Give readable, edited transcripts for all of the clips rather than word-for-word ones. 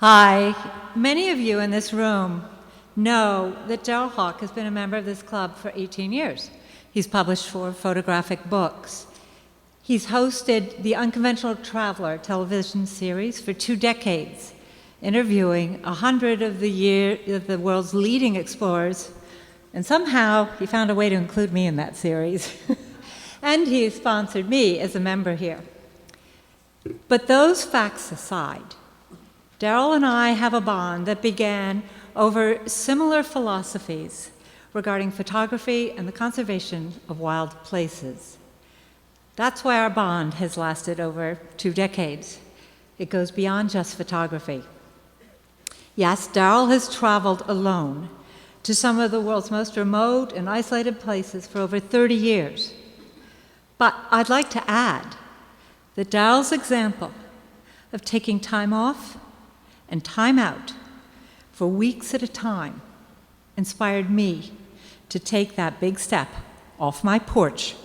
Hi. Many of you in this room know that Daryl Hawk has been a member of this club for 18 years. He's published 4 photographic books. He's hosted the Unconventional Traveler television series for 2 decades, interviewing 100 of the world's leading explorers, and somehow he found a way to include me in that series. And he sponsored me as a member here. But those facts aside, Daryl and I have a bond that began over similar philosophies regarding photography and the conservation of wild places. That's why our bond has lasted over 2 decades. It goes beyond just photography. Yes, Daryl has traveled alone to some of the world's most remote and isolated places for over 30 years. But I'd like to add that Daryl's example of taking time off and time out for weeks at a time inspired me to take that big step off my porch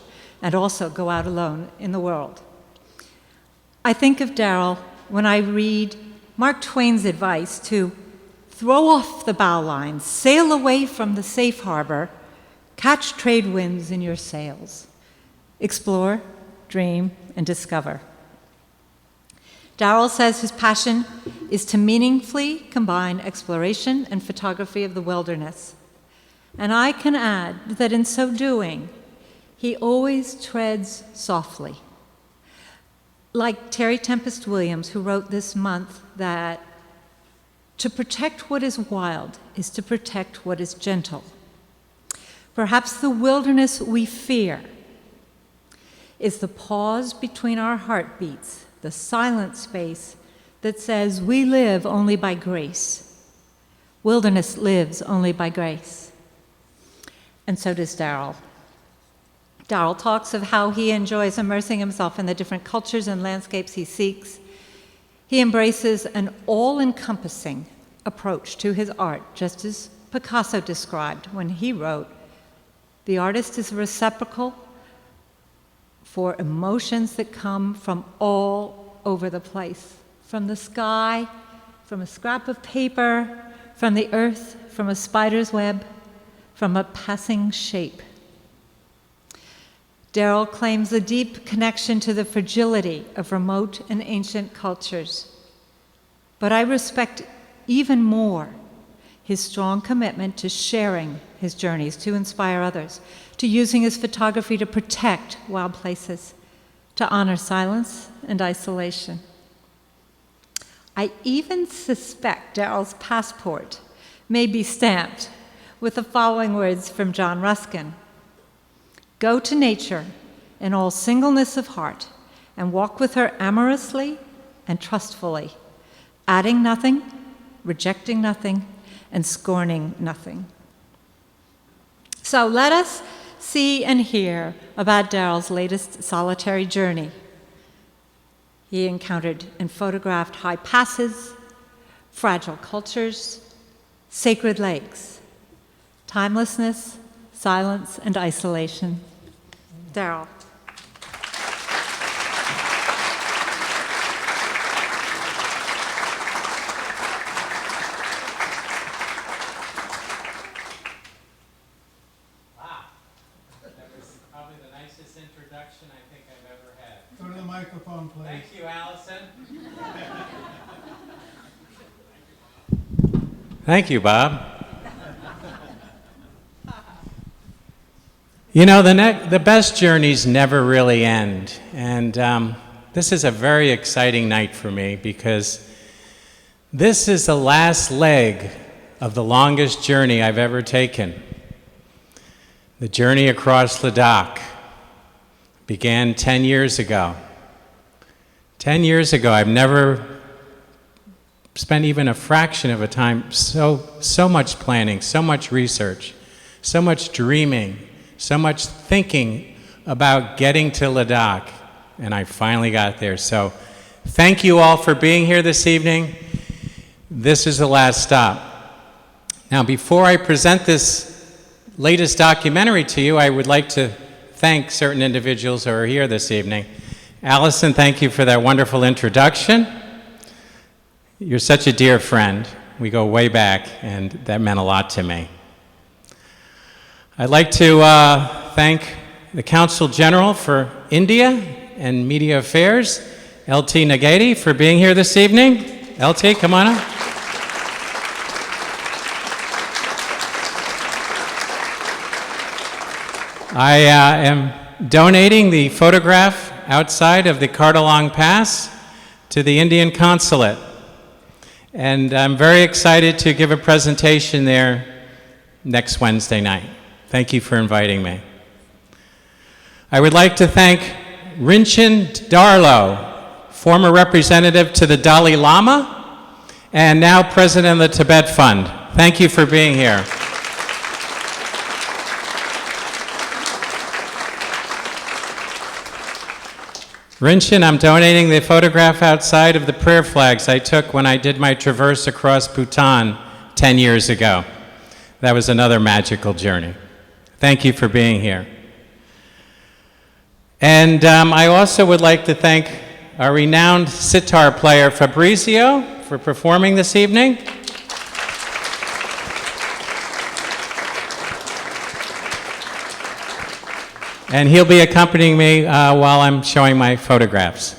and also go out alone in the world. I think of Daryl when I read Mark Twain's advice to throw off the bow lines, sail away from the safe harbor, catch trade winds in your sails, explore, dream, and discover. Daryl says his passion is to meaningfully combine exploration and photography of the wilderness. And I can add that in so doing, he always treads softly. Like Terry Tempest Williams, who wrote this month that to protect what is wild is to protect what is gentle. Perhaps the wilderness we fear is the pause between our heartbeats, the silent space that says we live only by grace. Wilderness lives only by grace. And so does Daryl. Daryl talks of how he enjoys immersing himself in the different cultures and landscapes he seeks. He embraces an all-encompassing approach to his art, just as Picasso described when he wrote, "The artist is a receptacle for emotions that come from all over the place, from the sky, from a scrap of paper, from the earth, from a spider's web, from a passing shape." Daryl claims a deep connection to the fragility of remote and ancient cultures. But I respect even more his strong commitment to sharing his journeys to inspire others, to using his photography to protect wild places, to honor silence and isolation. I even suspect Daryl's passport may be stamped with the following words from John Ruskin: "Go to nature in all singleness of heart and walk with her amorously and trustfully, adding nothing, rejecting nothing, and scorning nothing." So let us see and hear about Daryl's latest solitary journey. He encountered and photographed high passes, fragile cultures, sacred lakes, timelessness, silence, and isolation. Daryl. Microphone, please. Thank you, Allison. Thank you, Bob. You know, the best journeys never really end. And this is a very exciting night for me because this is the last leg of the longest journey I've ever taken. The journey across Ladakh began 10 years ago. 10 years ago, I've never spent even a fraction of a time, so much planning, so much research, so much dreaming, so much thinking about getting to Ladakh, and I finally got there. So thank you all for being here this evening. This is the last stop. Now, before I present this latest documentary to you, I would like to thank certain individuals who are here this evening. Allison, thank you for that wonderful introduction. You're such a dear friend. We go way back, and that meant a lot to me. I'd like to thank the Consul General for India and Media Affairs, LT Nagati, for being here this evening. LT, come on up. I am donating the photograph outside of the Cardalong Pass to the Indian Consulate. And I'm very excited to give a presentation there next Wednesday night. Thank you for inviting me. I would like to thank Rinchen Darlo, former representative to the Dalai Lama, and now president of the Tibet Fund. Thank you for being here. Rinchen, I'm donating the photograph outside of the prayer flags I took when I did my traverse across Bhutan 10 years ago. That was another magical journey. Thank you for being here. And I also would like to thank our renowned sitar player Fabrizio for performing this evening. And he'll be accompanying me while I'm showing my photographs.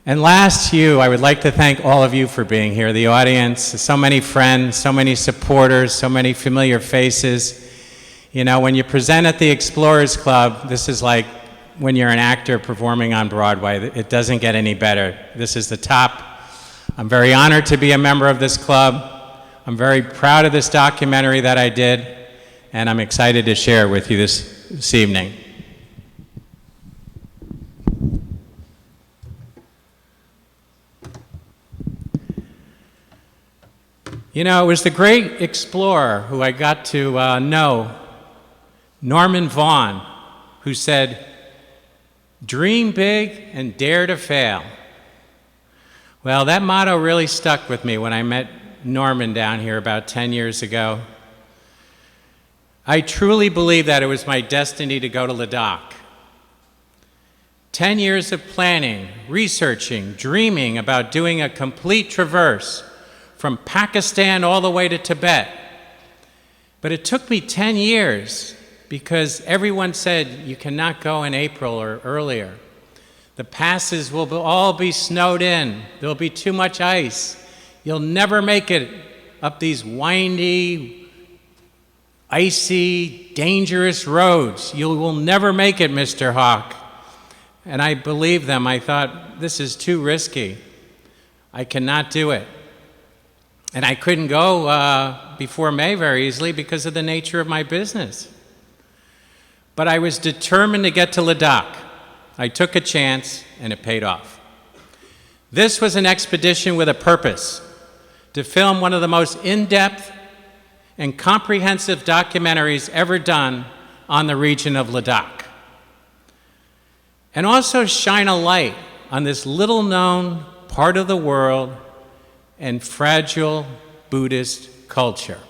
And last, I would like to thank all of you for being here, the audience, so many friends, so many supporters, so many familiar faces. You know, when you present at the Explorers Club, this is like when you're an actor performing on Broadway. It doesn't get any better. This is the top. I'm very honored to be a member of this club. I'm very proud of this documentary that I did, and I'm excited to share it with you this evening. You know, it was the great explorer who I got to know, Norman Vaughan, who said, "Dream big and dare to fail." Well, that motto really stuck with me when I met Norman down here about 10 years ago. I truly believe that it was my destiny to go to Ladakh. 10 years of planning, researching, dreaming about doing a complete traverse from Pakistan all the way to Tibet. But it took me 10 years because everyone said you cannot go in April or earlier. The passes will all be snowed in. There'll be too much ice. You'll never make it up these windy, icy, dangerous roads. You will never make it, Mr. Hawk. And I believed them. I thought, this is too risky. I cannot do it. And I couldn't go before May very easily because of the nature of my business. But I was determined to get to Ladakh. I took a chance, and it paid off. This was an expedition with a purpose, to film one of the most in-depth and comprehensive documentaries ever done on the region of Ladakh. And also shine a light on this little-known part of the world and fragile Buddhist culture.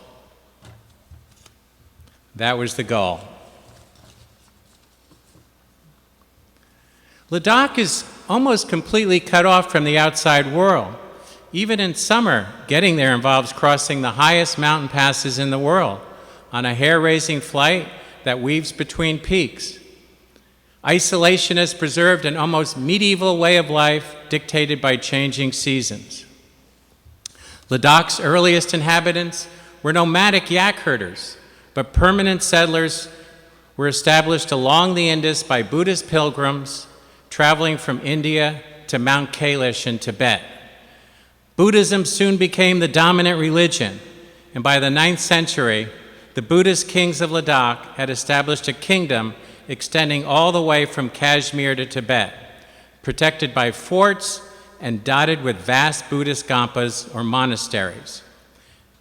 That was the goal. Ladakh is almost completely cut off from the outside world. Even in summer, getting there involves crossing the highest mountain passes in the world on a hair-raising flight that weaves between peaks. Isolation has preserved an almost medieval way of life dictated by changing seasons. Ladakh's earliest inhabitants were nomadic yak herders, but permanent settlers were established along the Indus by Buddhist pilgrims traveling from India to Mount Kailash in Tibet. Buddhism soon became the dominant religion, and by the 9th century, the Buddhist kings of Ladakh had established a kingdom extending all the way from Kashmir to Tibet, protected by forts and dotted with vast Buddhist gampas or monasteries.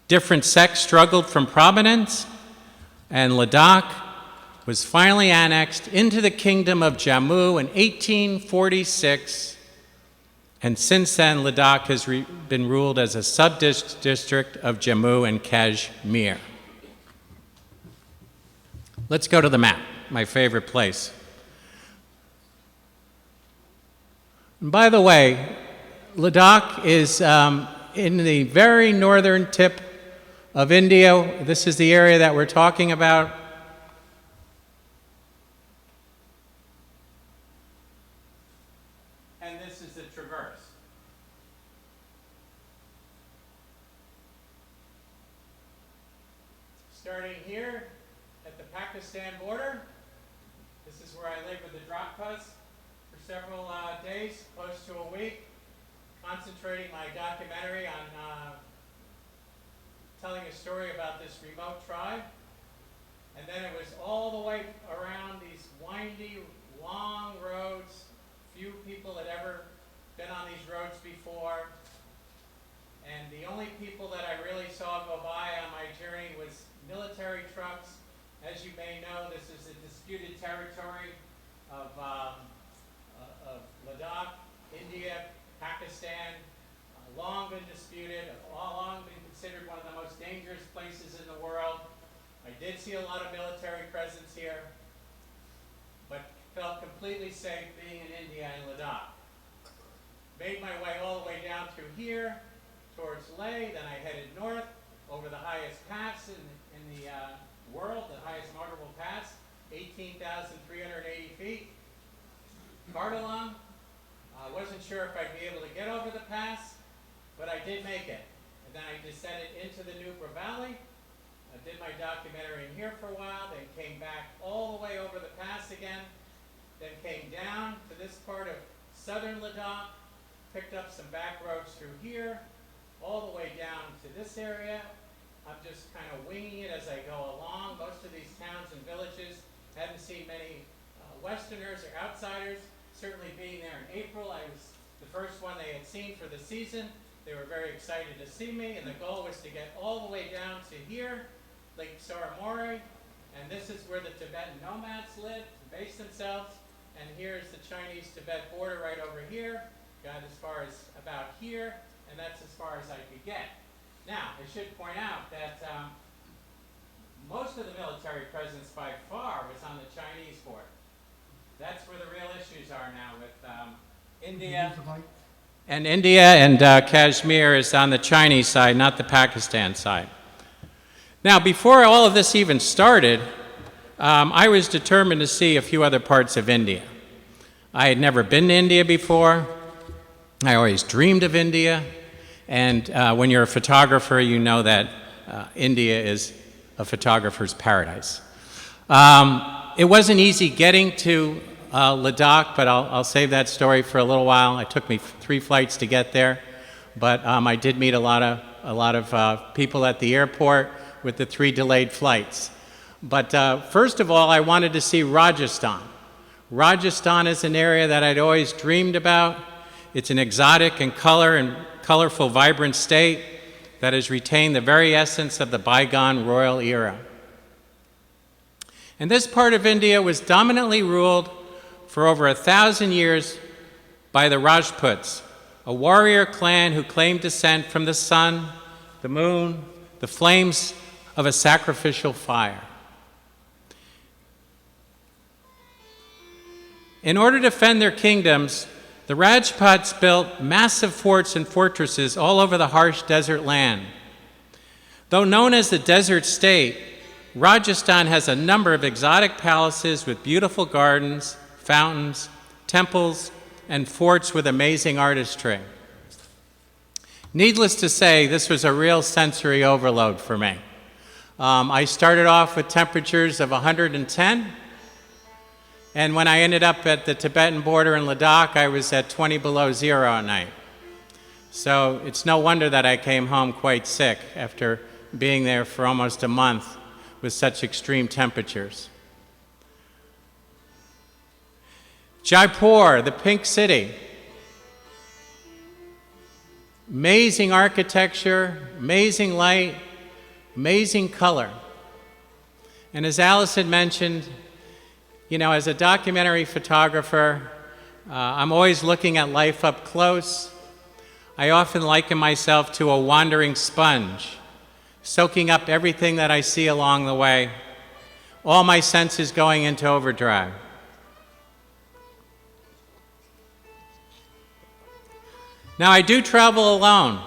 Different sects struggled for prominence, and Ladakh was finally annexed into the kingdom of Jammu in 1846. And since then, Ladakh has been ruled as a sub-district of Jammu and Kashmir. Let's go to the map, my favorite place. And by the way, Ladakh is in the very northern tip of India. This is the area that we're talking about. And this is the traverse. Starting here at the Pakistan border, this is where I live with the Drakpas for several days, close to a week, concentrating my documentary on telling a story about this remote tribe. And then it was all the way around these windy, long roads. Few people had ever been on these roads before. And the only people that I really saw go by on my journey was military trucks. As you may know, this is a disputed territory of Ladakh, India, Pakistan, long been disputed, long been considered one of the most dangerous places in the world. I did see a lot of military presence here, but felt completely safe being in India and Ladakh. Made my way all the way down through here towards Leh, then I headed north over the highest pass in the world, the highest marketable pass, 18,380 feet. Bardalam. I wasn't sure if I'd be able to get over the pass, but I did make it. And then I descended into the Nubra Valley. I did my documentary in here for a while, then came back all the way over the pass again, then came down to this part of southern Ladakh, picked up some back roads through here, all the way down to this area. I'm just kind of winging it as I go along. Most of these towns and villages, hadn't seen many Westerners or outsiders. Certainly being there in April, I was the first one they had seen for the season. They were very excited to see me, and the goal was to get all the way down to here, Lake Soramore, and this is where the Tibetan nomads live, base themselves, and here's the Chinese-Tibet border right over here. Got as far as about here, and that's as far as I could get. Now, I should point out that most of the military presence by far was on the Chinese border. That's where the real issues are now with India. And India and Kashmir is on the Chinese side, not the Pakistan side. Now, before all of this even started, I was determined to see a few other parts of India. I had never been to India before. I always dreamed of India. And when you're a photographer, you know that India is a photographer's paradise. It wasn't easy getting to Ladakh, but I'll save that story for a little while. It took me 3 flights to get there, but I did meet a lot of people at the airport with the 3 delayed flights. But first of all, I wanted to see Rajasthan. Rajasthan is an area that I'd always dreamed about. It's an exotic and colorful, vibrant state that has retained the very essence of the bygone royal era. And this part of India was dominantly ruled for over 1,000 years by the Rajputs, a warrior clan who claimed descent from the sun, the moon, the flames of a sacrificial fire. In order to defend their kingdoms, the Rajputs built massive forts and fortresses all over the harsh desert land. Though known as the desert state, Rajasthan has a number of exotic palaces with beautiful gardens, fountains, temples, and forts with amazing artistry. Needless to say, this was a real sensory overload for me. I started off with temperatures of 110, and when I ended up at the Tibetan border in Ladakh, I was at 20 below zero at night. So it's no wonder that I came home quite sick after being there for almost a month with such extreme temperatures. Jaipur, the pink city. Amazing architecture, amazing light, amazing color. And as Alice had mentioned, you know, as a documentary photographer, I'm always looking at life up close. I often liken myself to a wandering sponge, soaking up everything that I see along the way, all my senses going into overdrive. Now, I do travel alone.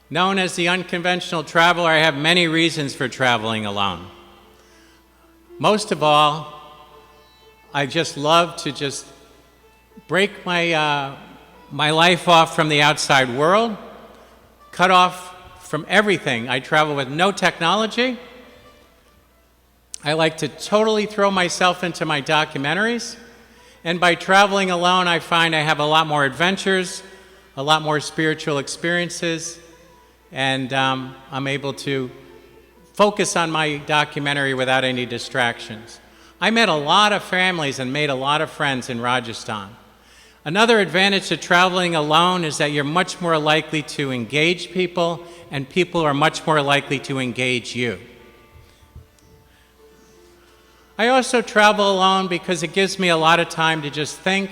Known as the unconventional traveler, I have many reasons for traveling alone. Most of all, I just love to just break my life off from the outside world, cut off from everything. I travel with no technology. I like to totally throw myself into my documentaries. And by traveling alone, I find I have a lot more adventures, a lot more spiritual experiences, and I'm able to focus on my documentary without any distractions. I met a lot of families and made a lot of friends in Rajasthan. Another advantage to traveling alone is that you're much more likely to engage people, and people are much more likely to engage you. I also travel alone because it gives me a lot of time to just think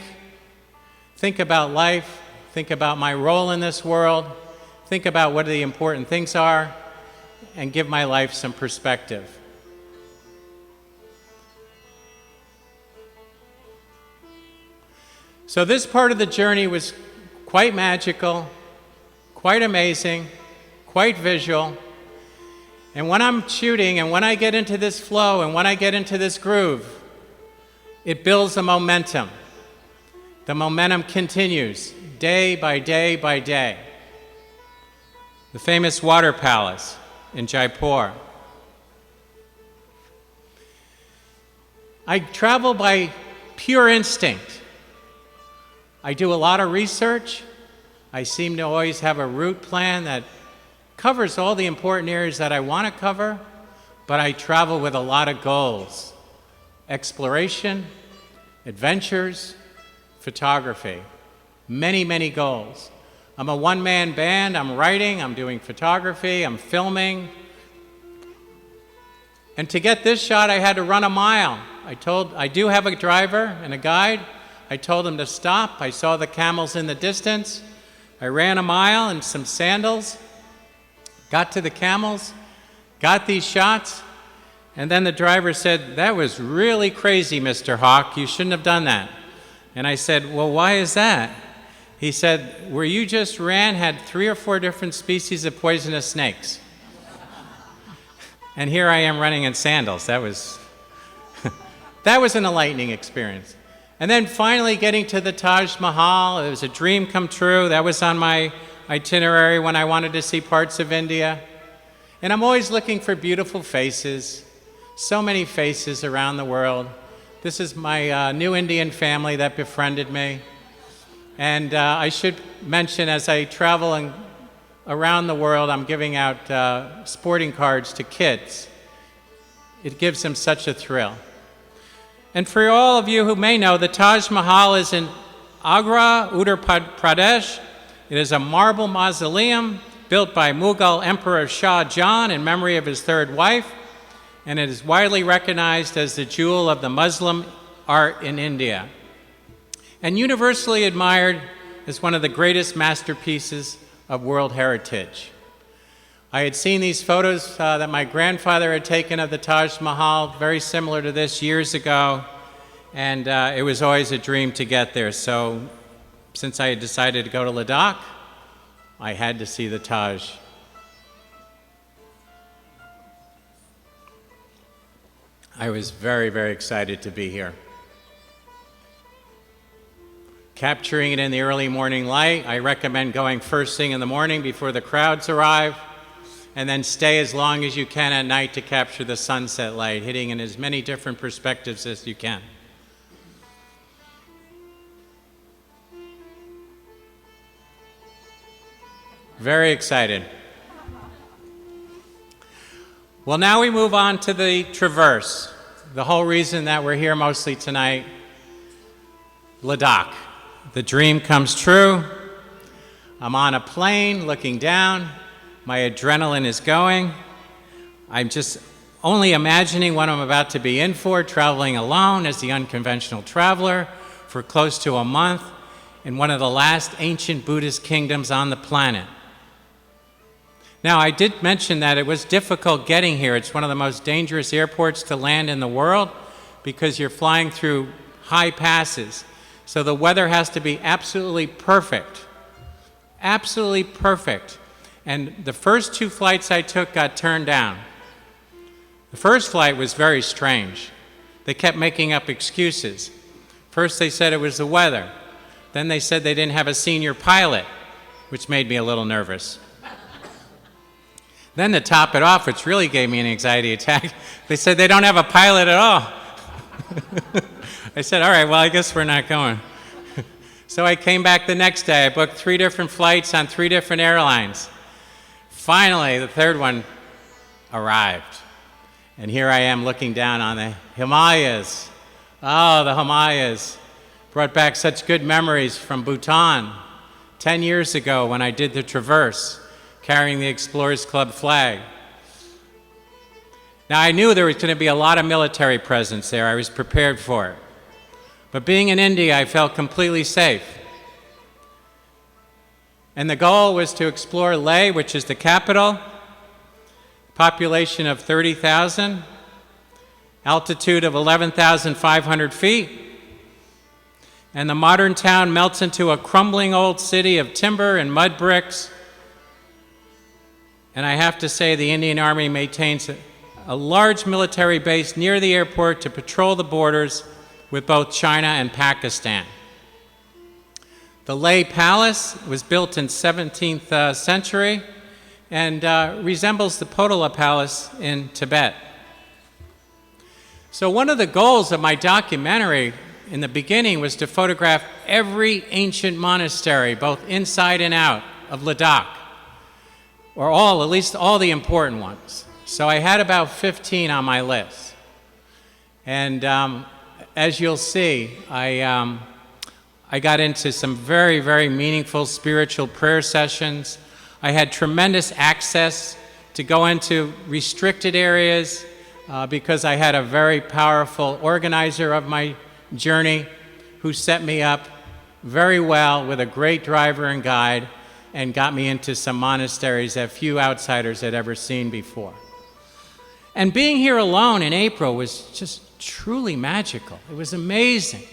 about life, think about my role in this world, think about what the important things are, and give my life some perspective. So this part of the journey was quite magical, quite amazing, quite visual. And when I'm shooting and when I get into this flow and when I get into this groove, it builds a momentum. The momentum continues day by day by day. The famous water palace in Jaipur. I travel by pure instinct. I do a lot of research. I seem to always have a route plan that covers all the important areas that I want to cover, but I travel with a lot of goals. Exploration, adventures, photography. Many, many goals. I'm a one-man band. I'm writing, I'm doing photography, I'm filming. And to get this shot, I had to run a mile. I do have a driver and a guide. I told him to stop. I saw the camels in the distance. I ran a mile in some sandals, got to the camels, got these shots, and then the driver said, "That was really crazy, Mr. Hawk. You shouldn't have done that." And I said, "Well, why is that?" He said, "Where you just ran had 3 or 4 different species of poisonous snakes. And here I am running in sandals." That was an enlightening experience. And then finally getting to the Taj Mahal, it was a dream come true. That was on my itinerary when I wanted to see parts of India. And I'm always looking for beautiful faces, so many faces around the world. This is my new Indian family that befriended me. And I should mention, as I travel around the world, I'm giving out sporting cards to kids. It gives them such a thrill. And for all of you who may know, the Taj Mahal is in Agra, Uttar Pradesh. It is a marble mausoleum built by Mughal Emperor Shah Jahan in memory of his third wife, and it is widely recognized as the jewel of the Muslim art in India, and universally admired as one of the greatest masterpieces of world heritage. I had seen these photos that my grandfather had taken of the Taj Mahal, very similar to this, years ago, and it was always a dream to get there. So since I had decided to go to Ladakh, I had to see the Taj. I was very, very excited to be here. Capturing it in the early morning light, I recommend going first thing in the morning before the crowds arrive, and then stay as long as you can at night to capture the sunset light, hitting in as many different perspectives as you can. Very excited. Well, now we move on to the traverse, the whole reason that we're here mostly tonight, Ladakh. The dream comes true. I'm on a plane looking down. My adrenaline is going. I'm just only imagining what I'm about to be in for, traveling alone as the unconventional traveler for close to a month in one of the last ancient Buddhist kingdoms on the planet. Now, I did mention that it was difficult getting here. It's one of the most dangerous airports to land in the world because you're flying through high passes. So the weather has to be absolutely perfect. absolutely perfect. And the first 2 flights I took got turned down. The first flight was very strange. They kept making up excuses. First they said it was the weather. Then they said they didn't have a senior pilot, which made me a little nervous. Then to top it off, which really gave me an anxiety attack, they said they don't have a pilot at all. I said, all right, well, I guess we're not going. So I came back the next day. I booked 3 different flights on 3 different airlines. Finally, the third one arrived. And here I am looking down on the Himalayas. Oh, the Himalayas. Brought back such good memories from Bhutan 10 years ago when I did the traverse, carrying the Explorers Club flag. Now, I knew there was going to be a lot of military presence there. I was prepared for it. But being in India, I felt completely safe. And the goal was to explore Leh, which is the capital, population of 30,000, altitude of 11,500 feet, and the modern town melts into a crumbling old city of timber and mud bricks. And I have to say the Indian Army maintains a large military base near the airport to patrol the borders with both China and Pakistan. The Leh Palace was built in 17th century and resembles the Potala Palace in Tibet. So one of the goals of my documentary in the beginning was to photograph every ancient monastery, both inside and out of Ladakh, or all, at least all the important ones. So I had about 15 on my list. And as you'll see, I got into some very, very meaningful spiritual prayer sessions. I had tremendous access to go into restricted areas because I had a very powerful organizer of my journey who set me up very well with a great driver and guide and got me into some monasteries that few outsiders had ever seen before. And being here alone in April was just truly magical. It was amazing.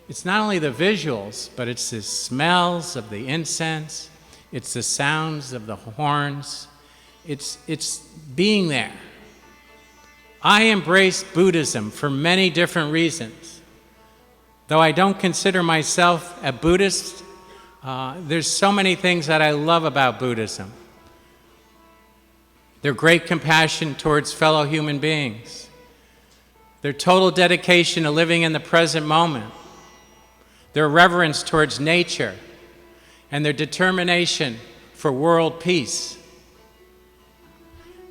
It's not only the visuals, but it's the smells of the incense, it's the sounds of the horns, it's being there. I embrace Buddhism for many different reasons. Though I don't consider myself a Buddhist, there's so many things that I love about Buddhism. Their great compassion towards fellow human beings, their total dedication to living in the present moment, their reverence towards nature, and their determination for world peace.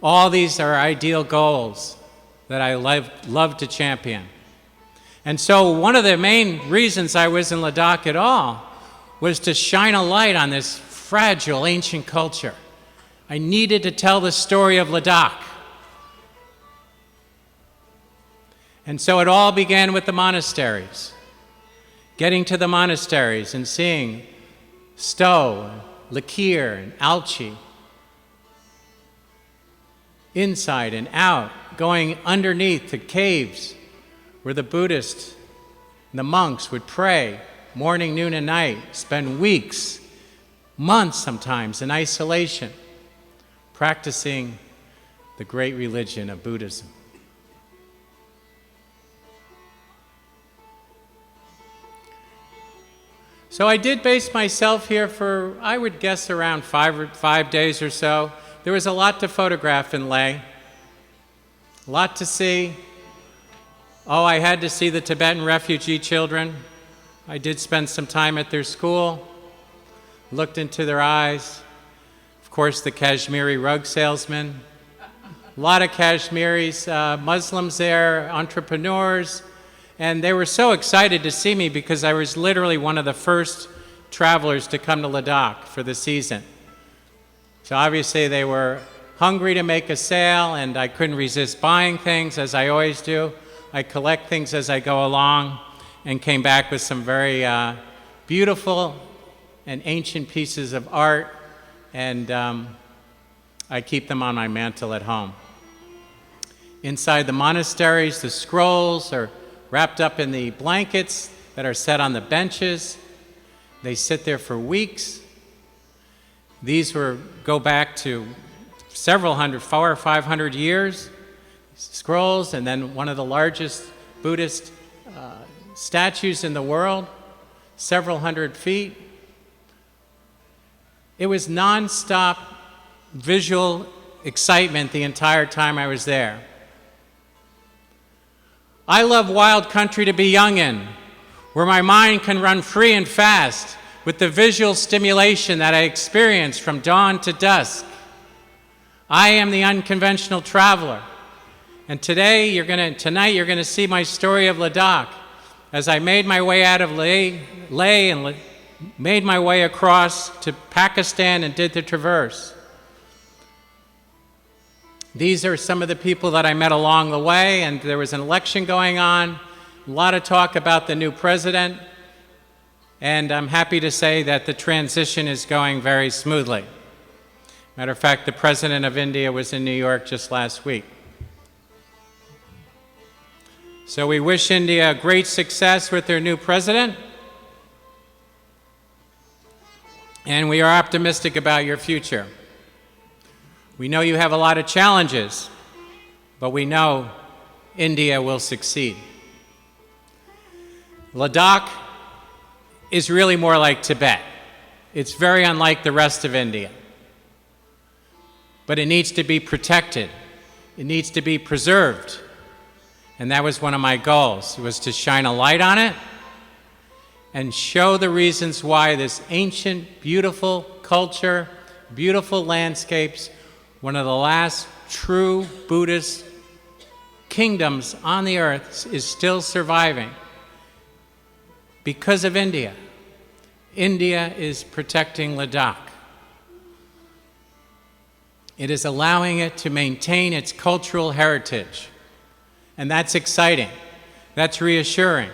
All these are ideal goals that I love to champion. And so one of the main reasons I was in Ladakh at all was to shine a light on this fragile ancient culture. I needed to tell the story of Ladakh. And so it all began with the monasteries. Getting to the monasteries and seeing Stowe, Lakir, and Alchi, inside and out, going underneath the caves where the Buddhists and the monks would pray morning, noon, and night, spend weeks, months sometimes in isolation, practicing the great religion of Buddhism. So I did base myself here for, I would guess, around 5 days or so. There was a lot to photograph in Leh, a lot to see. Oh, I had to see the Tibetan refugee children. I did spend some time at their school, looked into their eyes. Of course, the Kashmiri rug salesman. A lot of Kashmiris, Muslims there, entrepreneurs. And they were so excited to see me because I was literally one of the first travelers to come to Ladakh for the season. So obviously they were hungry to make a sale, and I couldn't resist buying things, as I always do. I collect things as I go along, and came back with some very beautiful and ancient pieces of art, and I keep them on my mantle at home. Inside the monasteries, the scrolls are wrapped up in the blankets that are set on the benches. They sit there for weeks. These go back to several hundred, 400 or 500 years, scrolls, and then one of the largest Buddhist statues in the world, several hundred feet. It was nonstop visual excitement the entire time I was there. I love wild country to be young in, where my mind can run free and fast with the visual stimulation that I experience from dawn to dusk. I am the unconventional traveler. And tonight you're going to see my story of Ladakh as I made my way out of Leh and made my way across to Pakistan and did the traverse. These are some of the people that I met along the way, and there was an election going on, a lot of talk about the new president, and I'm happy to say that the transition is going very smoothly. Matter of fact, the president of India was in New York just last week. So we wish India great success with their new president, and we are optimistic about your future. We know you have a lot of challenges, but we know India will succeed. Ladakh is really more like Tibet. It's very unlike the rest of India. But it needs to be protected. It needs to be preserved. And that was one of my goals, was to shine a light on it and show the reasons why this ancient, beautiful culture, beautiful landscapes, one of the last true Buddhist kingdoms on the earth, is still surviving because of India. India is protecting Ladakh. It is allowing it to maintain its cultural heritage. And that's exciting. That's reassuring.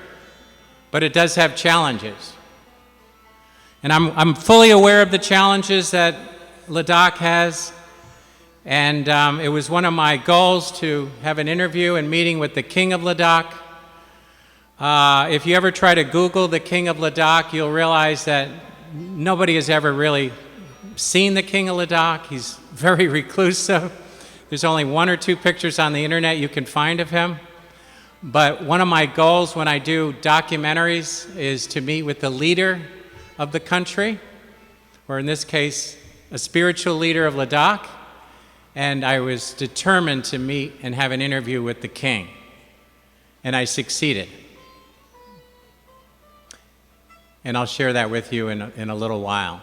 But it does have challenges. And I'm fully aware of the challenges that Ladakh has. And it was one of my goals to have an interview and meeting with the King of Ladakh. If you ever try to Google the King of Ladakh, you'll realize that nobody has ever really seen the King of Ladakh. He's very reclusive. There's only 1 or 2 pictures on the internet you can find of him. But one of my goals when I do documentaries is to meet with the leader of the country, or in this case, a spiritual leader of Ladakh. And I was determined to meet and have an interview with the king. And I succeeded. And I'll share that with you in a little while,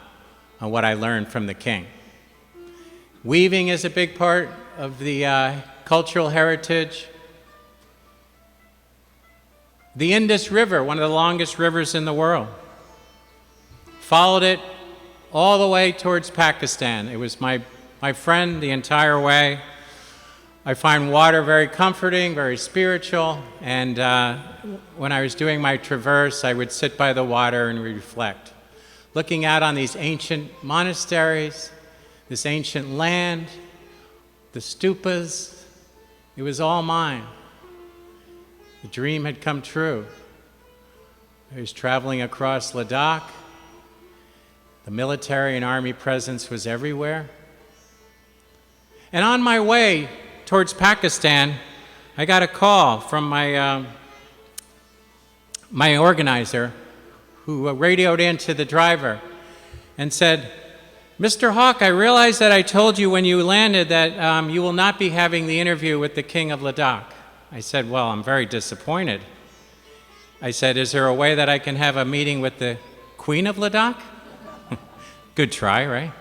on what I learned from the king. Weaving is a big part of the cultural heritage. The Indus River, one of the longest rivers in the world. Followed it all the way towards Pakistan. It was my friend the entire way. I find water very comforting, very spiritual, and when I was doing my traverse, I would sit by the water and reflect, looking out on these ancient monasteries, this ancient land, the stupas. It was all mine. The dream had come true. I was traveling across Ladakh. The military and army presence was everywhere. And on my way towards Pakistan, I got a call from my organizer, who radioed in to the driver and said, "Mr. Hawk, I realize that I told you when you landed that you will not be having the interview with the King of Ladakh." I said, "Well, I'm very disappointed." I said, "Is there a way that I can have a meeting with the Queen of Ladakh?" Good try, right?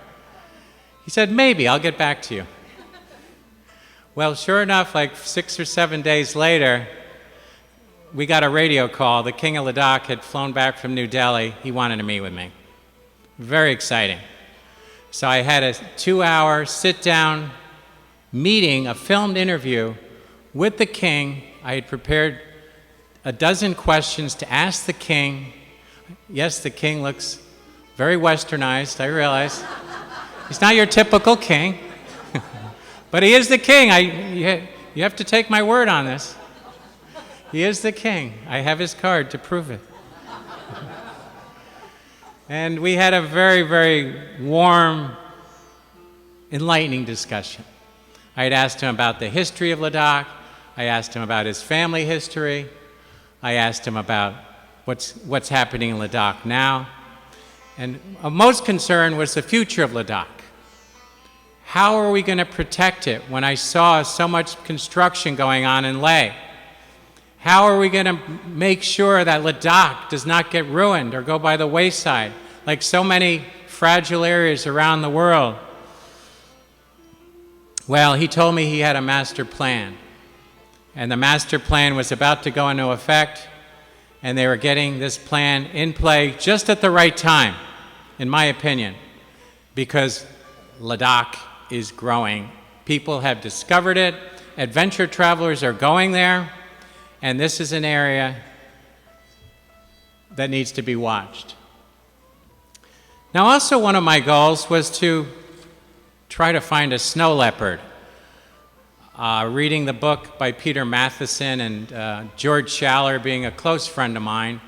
He said, "Maybe, I'll get back to you." Well, sure enough, like 6 or 7 days later, we got a radio call. The King of Ladakh had flown back from New Delhi. He wanted to meet with me. Very exciting. So I had a 2-hour sit-down meeting, a filmed interview with the king. I had prepared a dozen questions to ask the king. Yes, the king looks very westernized, I realize. He's not your typical king. But he is the king. You have to take my word on this. He is the king. I have his card to prove it. And we had a very, very warm enlightening discussion. I had asked him about the history of Ladakh. I asked him about his family history. I asked him about what's happening in Ladakh now. And of most concern was the future of Ladakh. How are we going to protect it when I saw so much construction going on in Leh? How are we going to make sure that Ladakh does not get ruined or go by the wayside, like so many fragile areas around the world? Well, he told me he had a master plan. And the master plan was about to go into effect, and they were getting this plan in play just at the right time, in my opinion, because Ladakh is growing. People have discovered it. Adventure travelers are going there, and this is an area that needs to be watched. Now, also one of my goals was to try to find a snow leopard. Reading the book by Peter Matheson and George Schaller being a close friend of mine,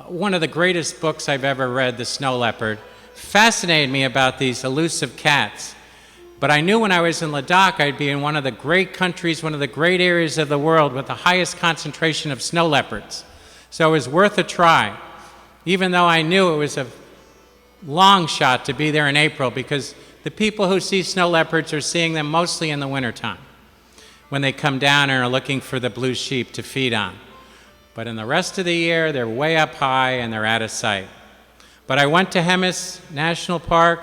one of the greatest books I've ever read, The Snow Leopard, fascinated me about these elusive cats. But I knew when I was in Ladakh, I'd be in one of the great countries, one of the great areas of the world with the highest concentration of snow leopards. So it was worth a try, even though I knew it was a long shot to be there in April, because the people who see snow leopards are seeing them mostly in the wintertime, when they come down and are looking for the blue sheep to feed on. But in the rest of the year, they're way up high and they're out of sight. But I went to Hemis National Park,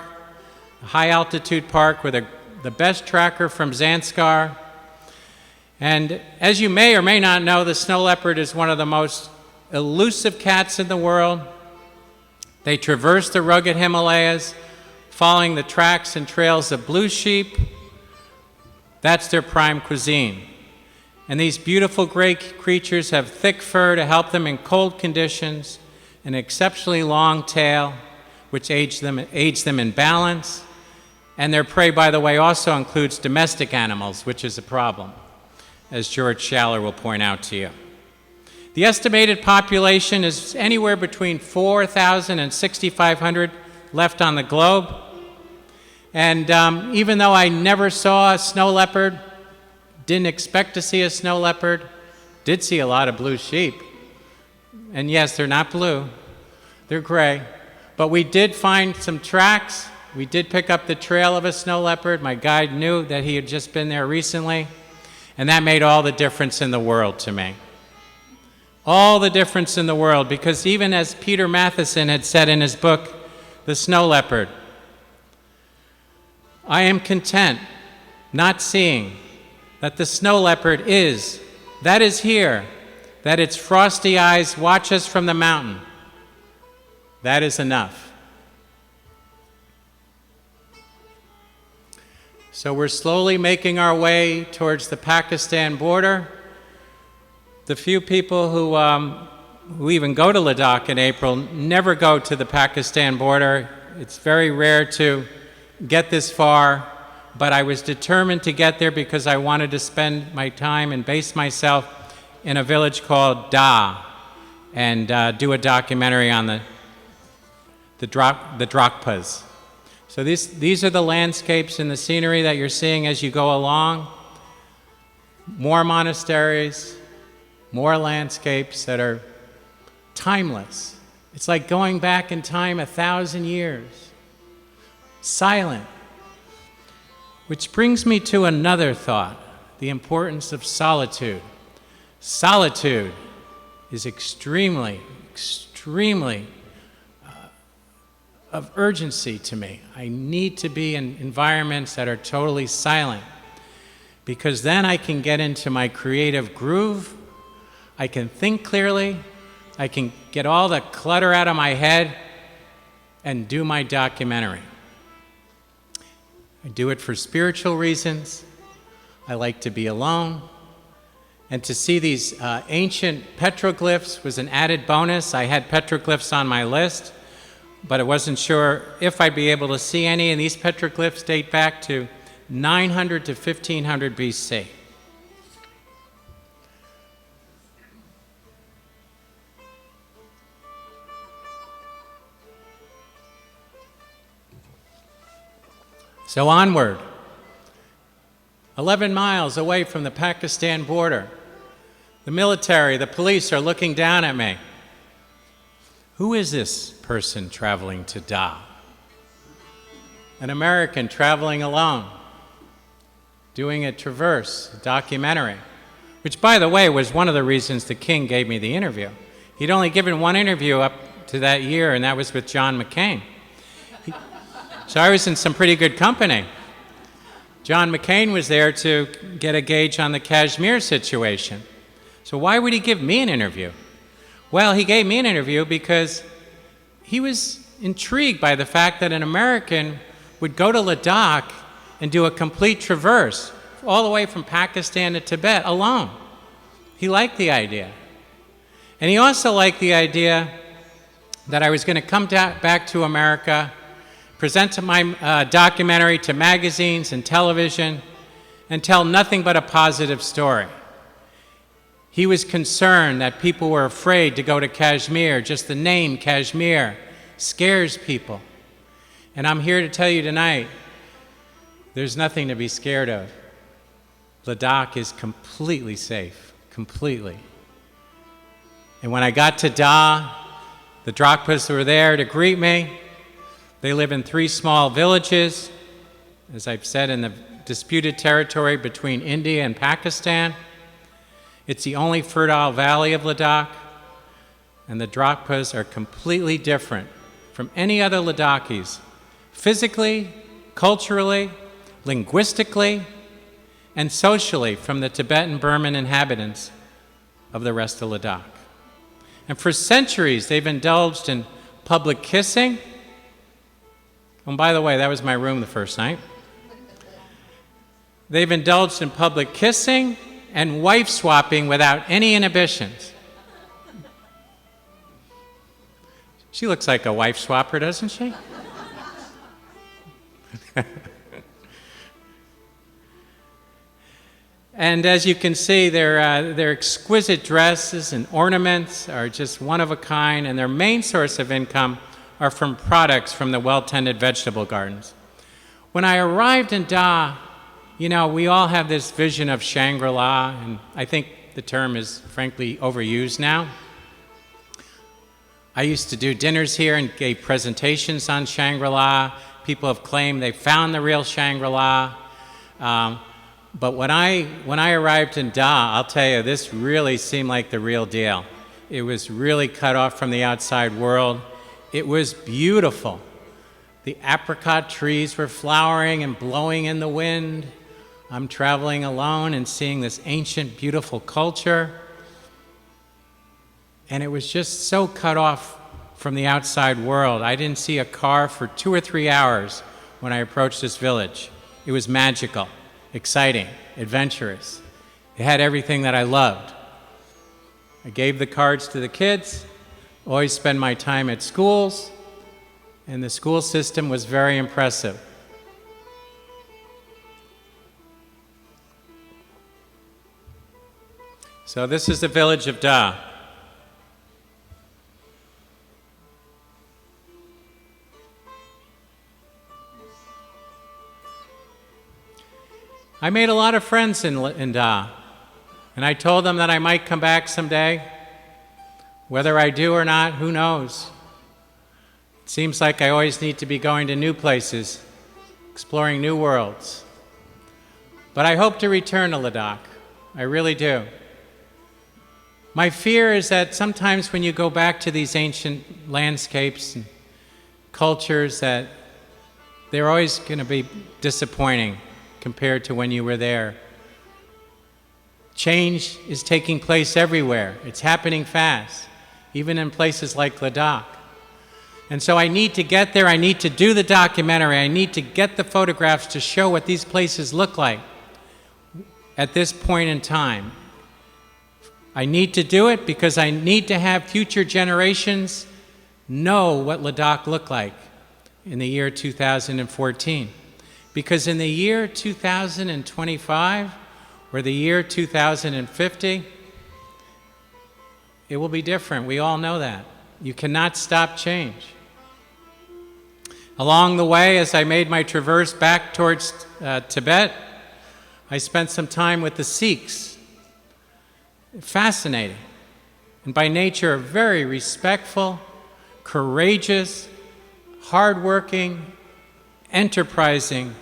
a high-altitude park with the best tracker from Zanskar. And as you may or may not know, the snow leopard is one of the most elusive cats in the world. They traverse the rugged Himalayas, following the tracks and trails of blue sheep. That's their prime cuisine. And these beautiful gray creatures have thick fur to help them in cold conditions, an exceptionally long tail, which aids them in balance. And their prey, by the way, also includes domestic animals, which is a problem, as George Schaller will point out to you. The estimated population is anywhere between 4,000 and 6,500 left on the globe. And even though I never saw a snow leopard, didn't expect to see a snow leopard, did see a lot of blue sheep. And yes, they're not blue, they're gray. But we did find some tracks. We did pick up the trail of a snow leopard. My guide knew that he had just been there recently. And that made all the difference in the world to me. All the difference in the world, because even as Peter Matheson had said in his book, The Snow Leopard, I am content not seeing that the snow leopard is here, that its frosty eyes watch us from the mountain. That is enough. So we're slowly making our way towards the Pakistan border. The few people who even go to Ladakh in April never go to the Pakistan border. It's very rare to get this far, but I was determined to get there because I wanted to spend my time and base myself in a village called Da and do a documentary on the Drakpas. So these are the landscapes and the scenery that you're seeing as you go along. More monasteries, more landscapes that are timeless. It's like going back in time 1,000 years. Silent. Which brings me to another thought, the importance of solitude. Solitude is extremely of urgency to me. I need to be in environments that are totally silent, because then I can get into my creative groove, I can think clearly, I can get all the clutter out of my head and do my documentary. I do it for spiritual reasons. I like to be alone. And to see these ancient petroglyphs was an added bonus. I had petroglyphs on my list, but I wasn't sure if I'd be able to see any. And these petroglyphs date back to 900 to 1500 BC. So onward, 11 miles away from the Pakistan border. The military, the police are looking down at me. Who is this person traveling to Da? An American traveling alone, doing a traverse, a documentary, which, by the way, was one of the reasons the king gave me the interview. He'd only given one interview up to that year, and that was with John McCain. So I was in some pretty good company. John McCain was there to get a gauge on the Kashmir situation. So why would he give me an interview? Well, he gave me an interview because he was intrigued by the fact that an American would go to Ladakh and do a complete traverse all the way from Pakistan to Tibet alone. He liked the idea. And he also liked the idea that I was going to come back to America, present my documentary to magazines and television, and tell nothing but a positive story. He was concerned that people were afraid to go to Kashmir. Just the name Kashmir scares people. And I'm here to tell you tonight, there's nothing to be scared of. Ladakh is completely safe, completely. And when I got to Da, the Drakpas were there to greet me. They live in 3 small villages, as I've said, in the disputed territory between India and Pakistan. It's the only fertile valley of Ladakh, and the Drakpas are completely different from any other Ladakhis, physically, culturally, linguistically, and socially from the Tibetan Burman inhabitants of the rest of Ladakh. And for centuries, they've indulged in public kissing. And by the way, that was my room the first night. They've indulged in public kissing and wife swapping without any inhibitions. She looks like a wife swapper, doesn't she? And as you can see, their exquisite dresses and ornaments are just one of a kind, and their main source of income are from products from the well-tended vegetable gardens. When I arrived in Da, you know, we all have this vision of Shangri-La, and I think the term is frankly overused now. I used to do dinners here and gave presentations on Shangri-La. People have claimed they found the real Shangri-La. But when I arrived in Da, I'll tell you, this really seemed like the real deal. It was really cut off from the outside world. It was beautiful. The apricot trees were flowering and blowing in the wind. I'm traveling alone and seeing this ancient, beautiful culture. And it was just so cut off from the outside world. I didn't see a car for 2 or 3 hours when I approached this village. It was magical, exciting, adventurous. It had everything that I loved. I gave the cards to the kids, always spend my time at schools, and the school system was very impressive. So this is the village of Da. I made a lot of friends in Da, and I told them that I might come back someday. Whether I do or not, who knows? It seems like I always need to be going to new places, exploring new worlds. But I hope to return to Ladakh. I really do. My fear is that sometimes when you go back to these ancient landscapes and cultures, that they're always going to be disappointing compared to when you were there. Change is taking place everywhere. It's happening fast, even in places like Ladakh. And so I need to get there. I need to do the documentary. I need to get the photographs to show what these places look like at this point in time. I need to do it because I need to have future generations know what Ladakh looked like in the year 2014. Because in the year 2025 or the year 2050, it will be different. We all know that. You cannot stop change. Along the way, as I made my traverse back towards Tibet, I spent some time with the Sikhs. Fascinating. And by nature, very respectful, courageous, hardworking, enterprising,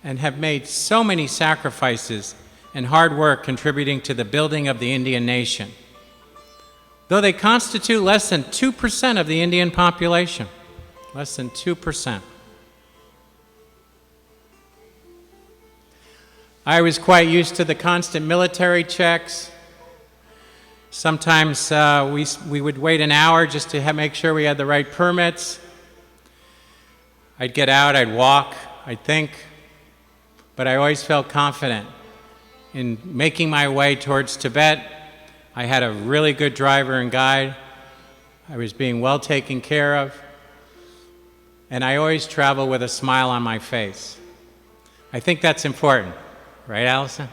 and have made so many sacrifices and hard work contributing to the building of the Indian nation. Though they constitute less than 2% of the Indian population. Less than 2%. I was quite used to the constant military checks. Sometimes we would wait an hour just to make sure we had the right permits. I'd get out, I'd walk, I'd think, but I always felt confident in making my way towards Tibet. I had a really good driver and guide. I was being well taken care of. And I always travel with a smile on my face. I think that's important, right, Allison?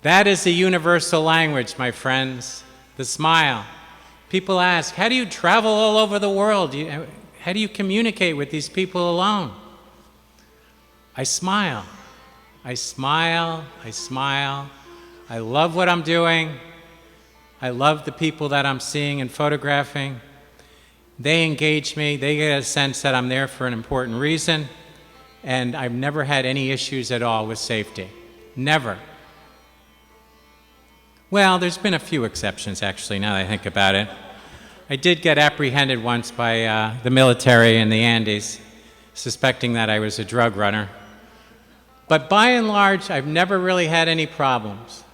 That is the universal language, my friends, the smile. People ask, how do you travel all over the world? How do you communicate with these people alone? I smile. I smile. I smile. I love what I'm doing. I love the people that I'm seeing and photographing. They engage me. They get a sense that I'm there for an important reason. And I've never had any issues at all with safety. Never. Well, there's been a few exceptions, actually, now that I think about it. I did get apprehended once by the military in the Andes, suspecting that I was a drug runner. But by and large, I've never really had any problems.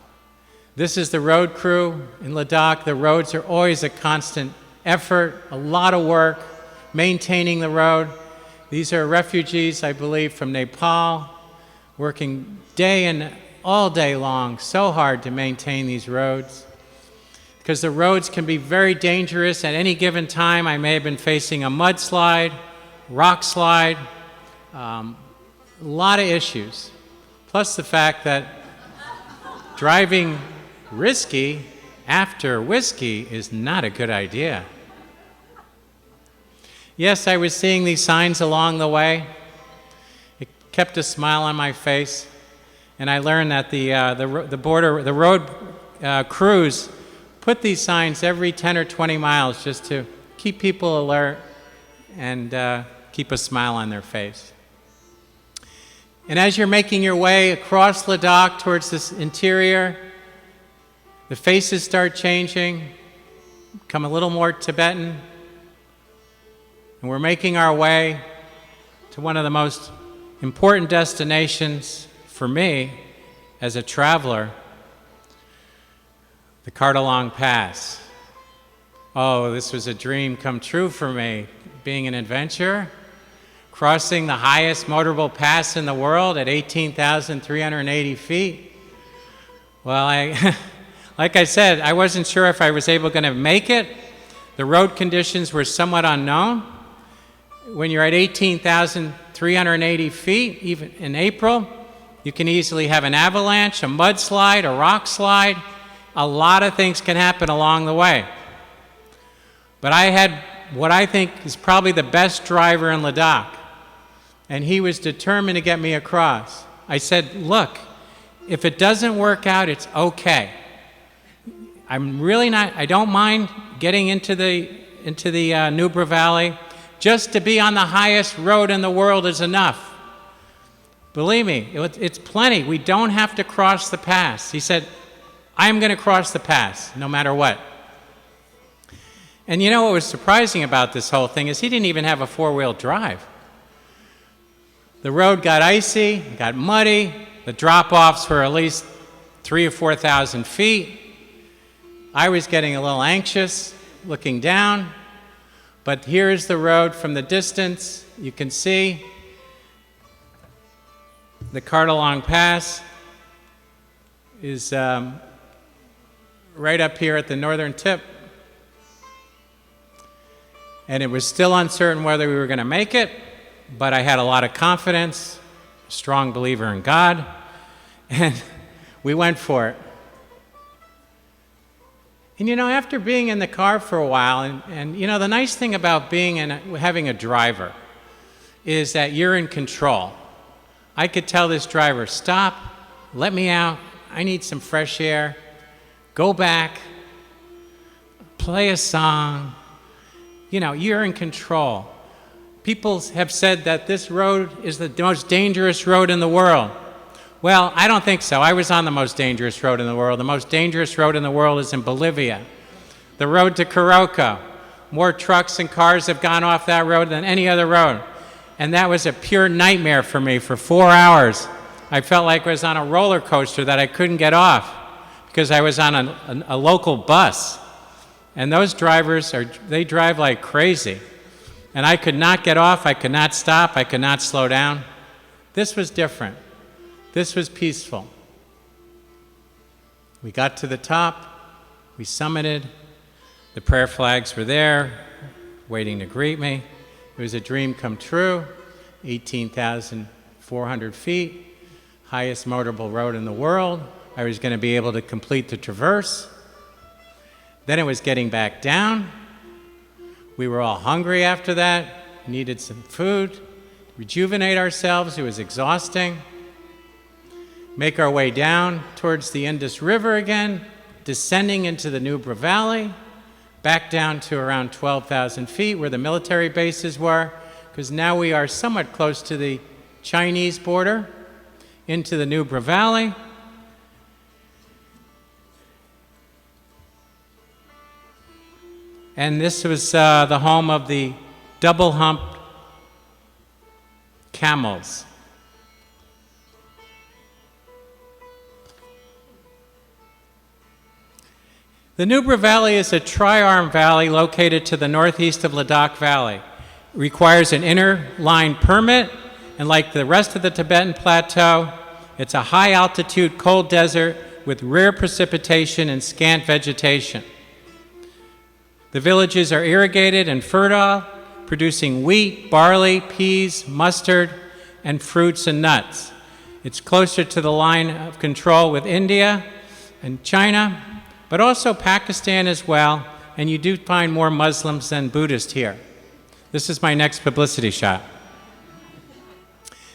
This is the road crew in Ladakh. The roads are always a constant effort, a lot of work, maintaining the road. These are refugees, I believe, from Nepal, working day and all day long, so hard to maintain these roads. Because the roads can be very dangerous. At any given time, I may have been facing a mudslide, rock slide, a lot of issues. Plus the fact that driving risky after whiskey is not a good idea. Yes, I was seeing these signs along the way. It kept a smile on my face, and I learned that the road crews put these signs every 10 or 20 miles just to keep people alert and keep a smile on their face. And as you're making your way across Ladakh towards this interior, the faces start changing, become a little more Tibetan, and we're making our way to one of the most important destinations for me as a traveler, the Kardalong Pass. Oh, this was a dream come true for me, being an adventurer, crossing the highest motorable pass in the world at 18,380 feet. Well, like I said, I wasn't sure if I was going to make it. The road conditions were somewhat unknown. When you're at 18,380 feet, even in April, you can easily have an avalanche, a mudslide, a rock slide. A lot of things can happen along the way. But I had what I think is probably the best driver in Ladakh, and he was determined to get me across. I said, look, if it doesn't work out, it's okay. I don't mind getting into the Nubra Valley. Just to be on the highest road in the world is enough. Believe me, it's plenty. We don't have to cross the pass. He said, I'm going to cross the pass, no matter what. And you know what was surprising about this whole thing is he didn't even have a four-wheel drive. The road got icy, got muddy. The drop-offs were at least 3,000 or 4,000 feet. I was getting a little anxious, looking down. But here's the road from the distance. You can see the Kardalong Pass is right up here at the northern tip. And it was still uncertain whether we were going to make it, but I had a lot of confidence, a strong believer in God, and we went for it. And you know, after being in the car for a while, and you know, the nice thing about having a driver is that you're in control. I could tell this driver, stop, let me out, I need some fresh air, go back, play a song. You know, you're in control. People have said that this road is the most dangerous road in the world. Well, I don't think so. I was on the most dangerous road in the world. The most dangerous road in the world is in Bolivia. The road to Coroco. More trucks and cars have gone off that road than any other road. And that was a pure nightmare for me for 4 hours. I felt like I was on a roller coaster that I couldn't get off because I was on a local bus. And those drivers, they drive like crazy. And I could not get off, I could not stop, I could not slow down. This was different. This was peaceful. We got to the top, we summited, the prayer flags were there, waiting to greet me. It was a dream come true, 18,400 feet, highest motorable road in the world. I was going to be able to complete the traverse. Then it was getting back down. We were all hungry after that, needed some food, rejuvenate ourselves. It was exhausting. Make our way down towards the Indus River again, descending into the Nubra Valley, back down to around 12,000 feet where the military bases were, because now we are somewhat close to the Chinese border, into the Nubra Valley. And this was the home of the double-humped camels. The Nubra Valley is a tri-arm valley located to the northeast of Ladakh Valley. It requires an inner line permit, and like the rest of the Tibetan Plateau, it's a high-altitude cold desert with rare precipitation and scant vegetation. The villages are irrigated and fertile, producing wheat, barley, peas, mustard, and fruits and nuts. It's closer to the line of control with India and China, but also Pakistan as well, and you do find more Muslims than Buddhists here. This is my next publicity shot.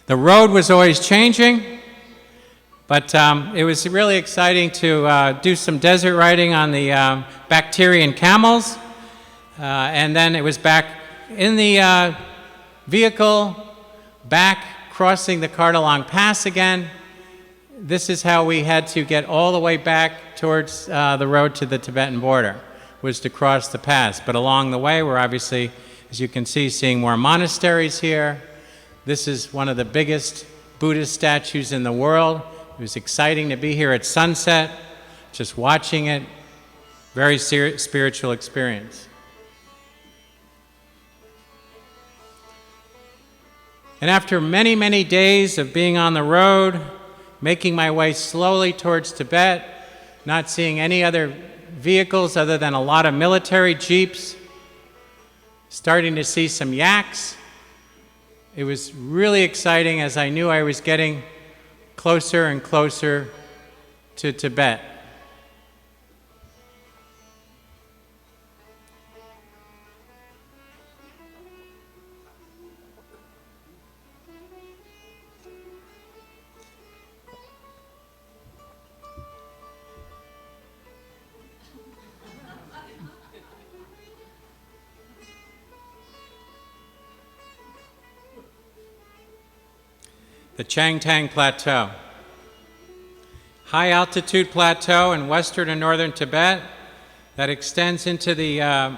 The road was always changing, but it was really exciting to do some desert riding on the Bactrian camels, and then it was back in the vehicle, back crossing the Kardalong Pass again. This is how we had to get all the way back towards the road to the Tibetan border, was to cross the pass. But along the way, we're obviously, as you can see, seeing more monasteries here. This is one of the biggest Buddhist statues in the world. It was exciting to be here at sunset, just watching it. Very spiritual experience. And after many, many days of being on the road, making my way slowly towards Tibet, not seeing any other vehicles other than a lot of military jeeps, starting to see some yaks. It was really exciting as I knew I was getting closer and closer to Tibet. The Changtang Plateau. High altitude plateau in western and northern Tibet that extends into the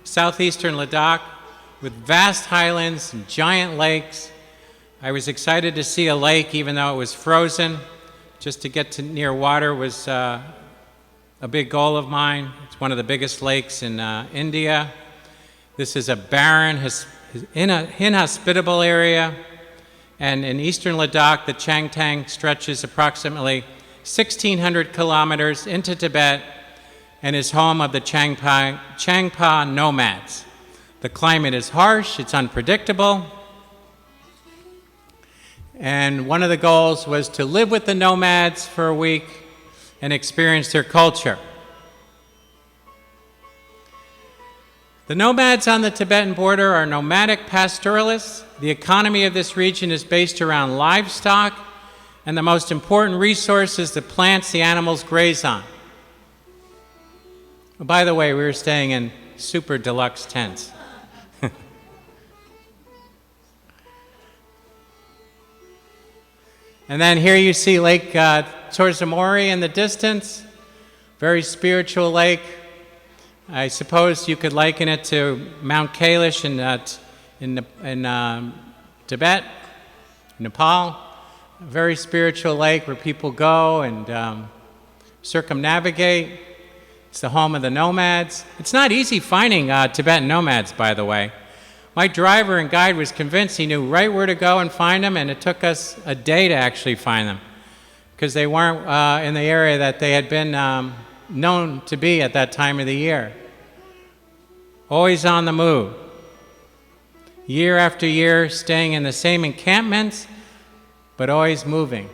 southeastern Ladakh with vast highlands and giant lakes. I was excited to see a lake even though it was frozen. Just to get to near water was a big goal of mine. It's one of the biggest lakes in India. This is a barren, inhospitable area. And in eastern Ladakh, the Changtang stretches approximately 1,600 kilometers into Tibet and is home of the Changpa nomads. The climate is harsh, it's unpredictable. And one of the goals was to live with the nomads for a week and experience their culture. The nomads on the Tibetan border are nomadic pastoralists. The economy of this region is based around livestock, and the most important resource is the plants the animals graze on. Oh, by the way, we were staying in super deluxe tents. And then here you see Lake Torzamori in the distance, very spiritual lake. I suppose you could liken it to Mount Kailash in Tibet, Nepal. A very spiritual lake where people go and circumnavigate. It's the home of the nomads. It's not easy finding Tibetan nomads, by the way. My driver and guide was convinced he knew right where to go and find them, and it took us a day to actually find them because they weren't in the area that they had been known to be at that time of the year. Always on the move. Year after year, staying in the same encampments, but always moving.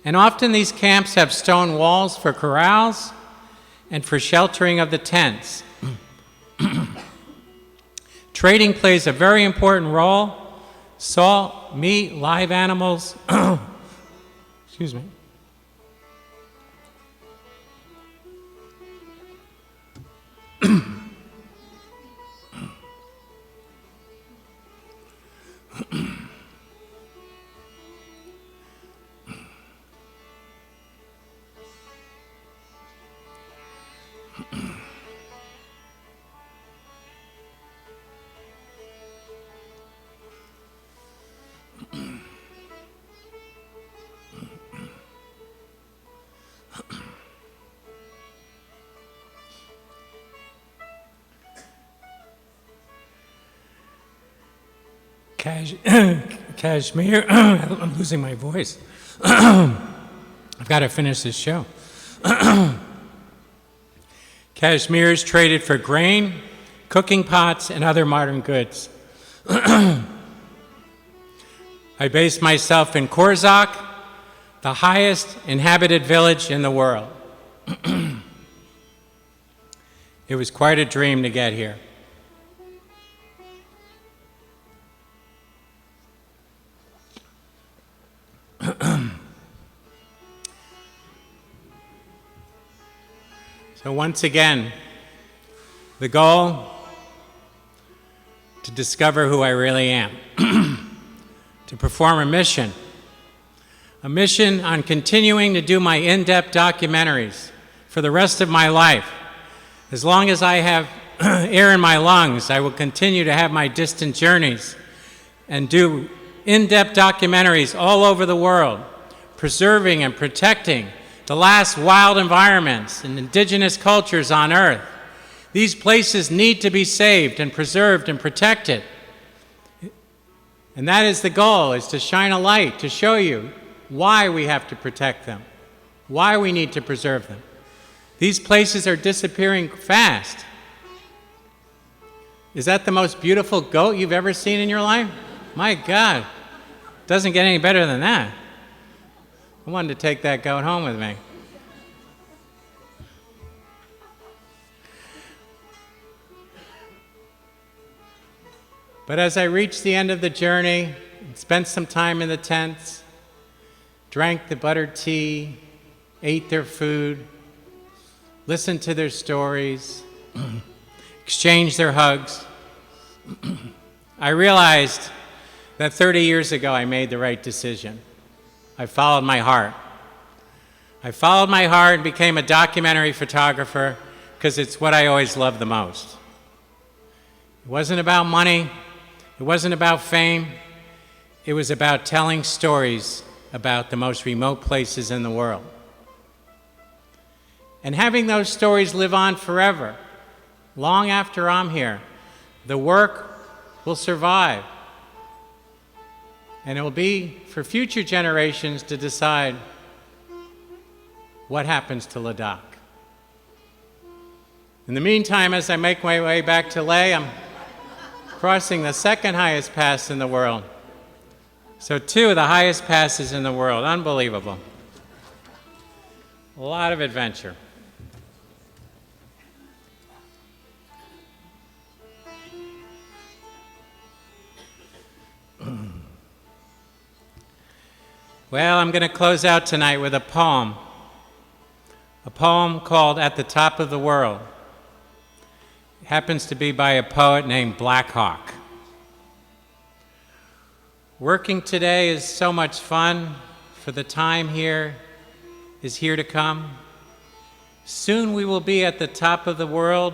And often these camps have stone walls for corrals and for sheltering of the tents. Trading plays a very important role. Salt, meat, live animals. Excuse me. Kashmir, I'm losing my voice. I've got to finish this show. Kashmir is traded for grain, cooking pots, and other modern goods. I based myself in Korzak, the highest inhabited village in the world. It was quite a dream to get here. So once again, the goal, to discover who I really am, to perform a mission on continuing to do my in-depth documentaries for the rest of my life. As long as I have air in my lungs, I will continue to have my distant journeys and do in-depth documentaries all over the world, preserving and protecting the last wild environments and indigenous cultures on Earth. These places need to be saved and preserved and protected. And that is the goal, is to shine a light, to show you why we have to protect them, why we need to preserve them. These places are disappearing fast. Is that the most beautiful goat you've ever seen in your life? My God, doesn't get any better than that. I wanted to take that goat home with me. But as I reached the end of the journey, spent some time in the tents, drank the buttered tea, ate their food, listened to their stories, exchanged their hugs, I realized that 30 years ago I made the right decision. I followed my heart. I followed my heart and became a documentary photographer because it's what I always loved the most. It wasn't about money. It wasn't about fame. It was about telling stories about the most remote places in the world. And having those stories live on forever, long after I'm here. The work will survive. And it will be for future generations to decide what happens to Ladakh. In the meantime, as I make my way back to Leh, I'm crossing the second highest pass in the world. So 2 of the highest passes in the world. Unbelievable. A lot of adventure. Well, I'm going to close out tonight with a poem called At the Top of the World. It happens to be by a poet named Black Hawk. Working today is so much fun, for the time here is here to come. Soon we will be at the top of the world,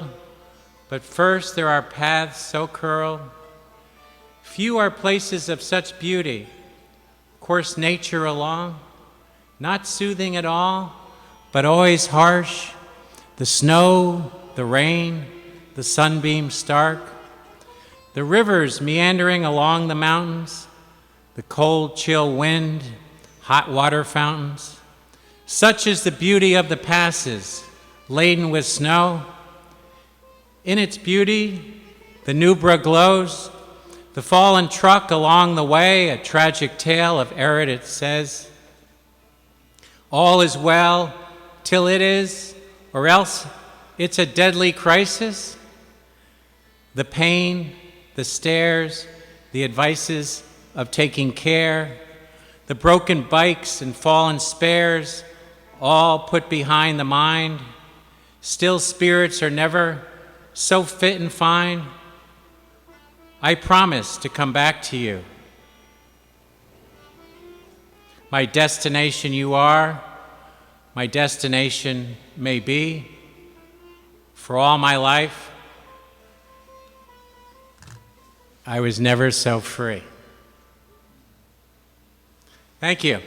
but first there are paths so curled. Few are places of such beauty, course nature along, not soothing at all, but always harsh. The snow, the rain, the sunbeams stark, the rivers meandering along the mountains, the cold, chill wind, hot water fountains. Such is the beauty of the passes, laden with snow. In its beauty, the Nubra glows. The fallen truck along the way, a tragic tale of arid, it says. All is well till it is, or else it's a deadly crisis. The pain, the stares, the advices of taking care, the broken bikes and fallen spares, all put behind the mind. Still spirits are never so fit and fine. I promise to come back to you. My destination you are, my destination may be. For all my life, I was never so free. Thank you.